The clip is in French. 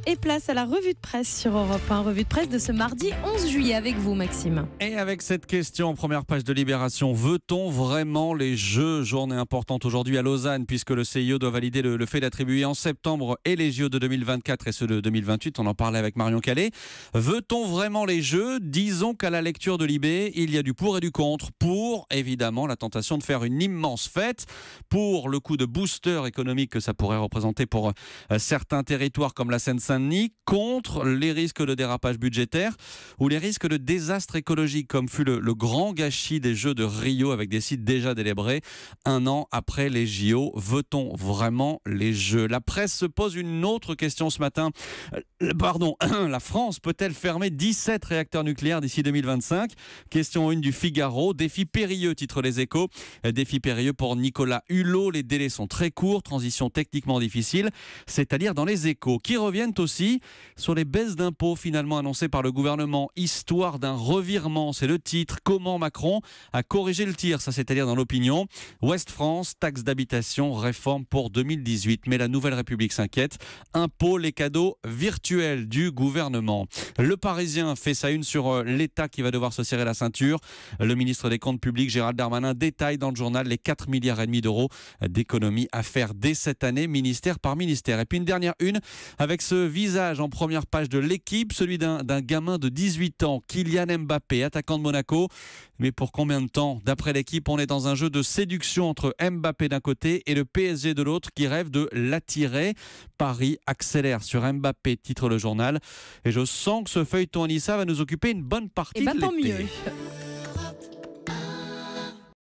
Et place à la revue de presse sur Europe 1, revue de presse de ce mardi 11 juillet avec vous Maxime. Et avec cette question en première page de Libération, veut-on vraiment les Jeux ? Journée importante aujourd'hui à Lausanne puisque le CIO doit valider le fait d'attribuer en septembre et les JO de 2024 et ceux de 2028, on en parlait avec Marion Calais. Veut-on vraiment les Jeux ? Disons qu'à la lecture de Libé, il y a du pour et du contre. Pour, évidemment, la tentation de faire une immense fête, pour le coup de booster économique que ça pourrait représenter pour certains territoires comme la Seine-Saint-Denis, contre les risques de dérapage budgétaire ou les risques de désastre écologique comme fut le grand gâchis des Jeux de Rio avec des sites déjà délabrés un an après les JO. Veut-on vraiment les Jeux ? La presse se pose une autre question ce matin. La France peut-elle fermer 17 réacteurs nucléaires d'ici 2025 ? Question 1 du Figaro. Défi périlleux, titre Les Échos. Défi périlleux pour Nicolas Hulot. Les délais sont très courts, transition techniquement difficile, c'est-à-dire dans Les Échos, qui reviennent aussi sur les baisses d'impôts finalement annoncées par le gouvernement. Histoire d'un revirement, c'est le titre. Comment Macron a corrigé le tir, ça c'est-à-dire dans l'opinion. Ouest France, taxe d'habitation, réforme pour 2018. Mais la Nouvelle République s'inquiète. Impôts, les cadeaux virtuels du gouvernement. Le Parisien fait sa une sur l'État qui va devoir se serrer la ceinture. Le ministre des Comptes publics, Gérald Darmanin, détaille dans le journal les 4,5 milliards d'euros d'économies à faire dès cette année, ministère par ministère. Et puis une dernière une avec ce visage en première page de l'Équipe, celui d'un gamin de 18 ans, Kylian Mbappé, attaquant de Monaco. Mais pour combien de temps ? D'après l'Équipe, on est dans un jeu de séduction entre Mbappé d'un côté et le PSG de l'autre qui rêve de l'attirer. Paris accélère sur Mbappé, titre le journal. Et je sens que ce feuilleton Anissa va nous occuper une bonne partie de l'été. Tant mieux.